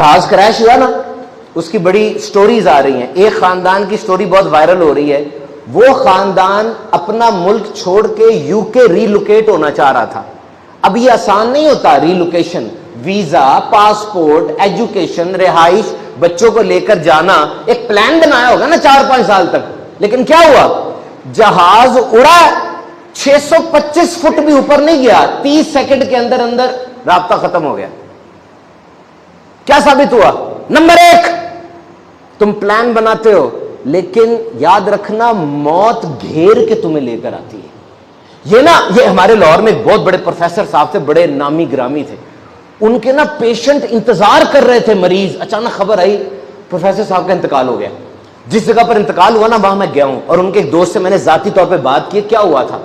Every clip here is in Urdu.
جہاز کریش ہوا نا، اس کی بڑی سٹوریز آ رہی ہیں. ایک خاندان کی سٹوری بہت وائرل ہو رہی ہے. وہ خاندان اپنا ملک چھوڑ کے یو کے ری لوکیٹ ہونا چاہ رہا تھا. اب یہ آسان نہیں ہوتا ری لوکیشن، ویزا، پاسپورٹ، ایجوکیشن، رہائش، بچوں کو لے کر جانا. ایک پلان بنایا ہوگا نا 4-5 سال تک. لیکن کیا ہوا؟ جہاز اڑا، 625 فٹ بھی اوپر نہیں گیا، 30 سیکنڈ کے اندر اندر رابطہ ختم ہو گیا. کیا ثابت ہوا؟ نمبر 1، تم پلان بناتے ہو لیکن یاد رکھنا موت گھیر کے تمہیں لے کر آتی ہے. یہ ہمارے لاہور میں ایک بہت بڑے پروفیسر صاحب تھے، بڑے نامی گرامی تھے. ان کے پیشنٹ انتظار کر رہے تھے، مریض. اچانک خبر آئی پروفیسر صاحب کا انتقال ہو گیا. جس جگہ پر انتقال ہوا نا وہاں میں گیا ہوں، اور ان کے ایک دوست سے میں نے ذاتی طور پہ بات کی. کیا ہوا تھا؟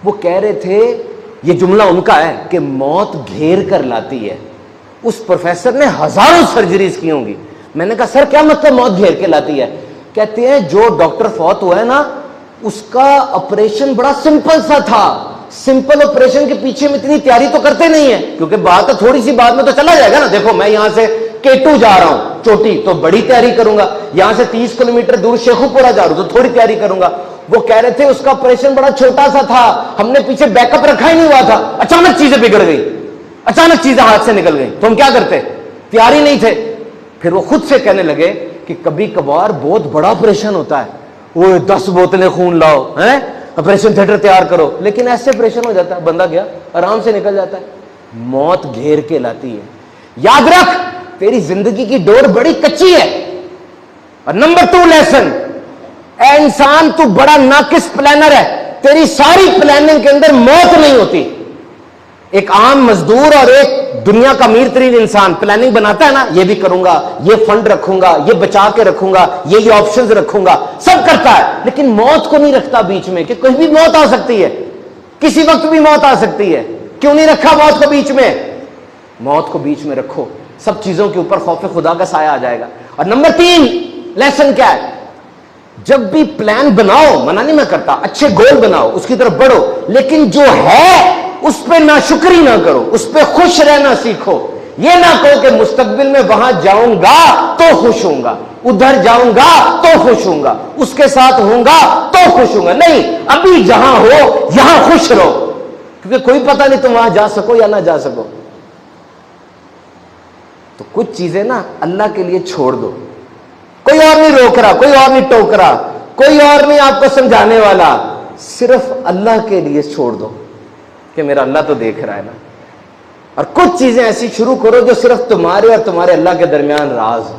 وہ کہہ رہے تھے، یہ جملہ ان کا ہے کہ موت گھیر کر لاتی ہے. اس پروفیسر نے ہزاروں سرجریز کی ہوں گی. میں نے کہا سر کیا مطلب موت گھیر کے لاتی ہے؟ کہتے ہیں جو ڈاکٹر فوت ہوا ہے نا، اس کا آپریشن بڑا سمپل سا تھا. سمپل آپریشن کے پیچھے میں اتنی تیاری تو کرتے نہیں ہیں، کیونکہ بات تو تھوڑی سی بات میں تو چلا جائے گا نا. دیکھو میں یہاں سے K2 جا رہا ہوں چوٹی، تو بڑی تیاری کروں گا. یہاں سے 30 کلومیٹر دور شیخو پورہ جا رہا ہوں تو تھوڑی تیاری کروں گا. وہ کہہ رہے تھے اس کا آپریشن بڑا چھوٹا سا تھا، ہم نے پیچھے بیک اپ رکھا ہی نہیں ہوا تھا. اچانک چیزیں بگڑ گئی، اچانک چیزیں ہاتھ سے نکل گئی، تو ہم کیا کرتے؟ تیاری نہیں تھے. پھر وہ خود سے کہنے لگے کہ کبھی کبھار بہت بڑا آپریشن ہوتا ہے، وہ 10 بوتلیں خون لاؤ، آپریشن تھیٹر تیار کرو. لیکن ایسے آپریشن ہو جاتا ہے، بندہ گیا آرام سے نکل جاتا ہے. موت گھیر کے لاتی ہے. یاد رکھ تیری زندگی کی ڈور بڑی کچی ہے. اور نمبر 2 لیسن، اے انسان تو بڑا ناقص پلانر ہے. تیری ساری پلاننگ کے اندر موت نہیں ہوتی. ایک عام مزدور اور ایک دنیا کا امیر ترین انسان پلاننگ بناتا ہے نا، یہ بھی کروں گا، یہ فنڈ رکھوں گا، یہ بچا کے رکھوں گا، یہ آپشنز رکھوں گا، سب کرتا ہے. لیکن موت کو نہیں رکھتا بیچ میں، کہ کوئی بھی موت آ سکتی ہے، کسی وقت بھی موت آ سکتی ہے. کیوں نہیں رکھا موت کو بیچ میں؟ موت کو بیچ میں رکھو، سب چیزوں کے اوپر خوف خدا کا سایہ آ جائے گا. اور نمبر 3 لیسن کیا ہے؟ جب بھی پلان بناؤ، منع نہیں میں کرتا، اچھے گول بناؤ، اس کی طرف بڑھو، لیکن جو ہے اس پہ ناشکری نہ کرو، اس پہ خوش رہنا سیکھو. یہ نہ کہو کہ مستقبل میں وہاں جاؤں گا تو خوش ہوں گا، ادھر جاؤں گا تو خوش ہوں گا، اس کے ساتھ ہوں گا تو خوش ہوں گا. نہیں، ابھی جہاں ہو یہاں خوش رہو، کیونکہ کوئی پتہ نہیں تم وہاں جا سکو یا نہ جا سکو. تو کچھ چیزیں نا اللہ کے لیے چھوڑ دو. کوئی اور نہیں روک رہا، کوئی اور نہیں ٹوک رہا، کوئی اور نہیں آپ کو سمجھانے والا. صرف اللہ کے لیے چھوڑ دو کہ میرا اللہ تو دیکھ رہا ہے نا. اور کچھ چیزیں ایسی شروع کرو جو صرف تمہارے اور تمہارے اللہ کے درمیان راز ہو.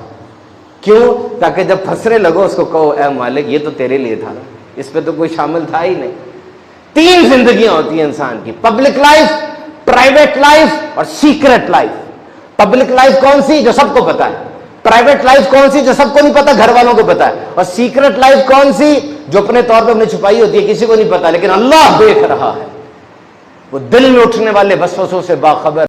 کیوں؟ تاکہ جب پھنسنے لگو اس کو کہو اے مالک یہ تو تیرے لیے تھا نا، اس پہ تو کوئی شامل تھا ہی نہیں. 3 زندگیاں ہوتی ہیں انسان کی، پبلک لائف، پرائیویٹ لائف اور سیکرٹ لائف. پبلک لائف کون سی؟ جو سب کو پتا ہے. پرائیویٹ لائف کون سی؟ جو سب کو نہیں پتا، گھر والوں کو پتا ہے. اور سیکرٹ لائف کون سی؟ جو اپنے طور پہ ہم نے چھپائی ہوتی ہے، کسی کو نہیں پتا لیکن اللہ دیکھ رہا ہے. وہ دل میں اٹھنے والے وسوسوں سے باخبر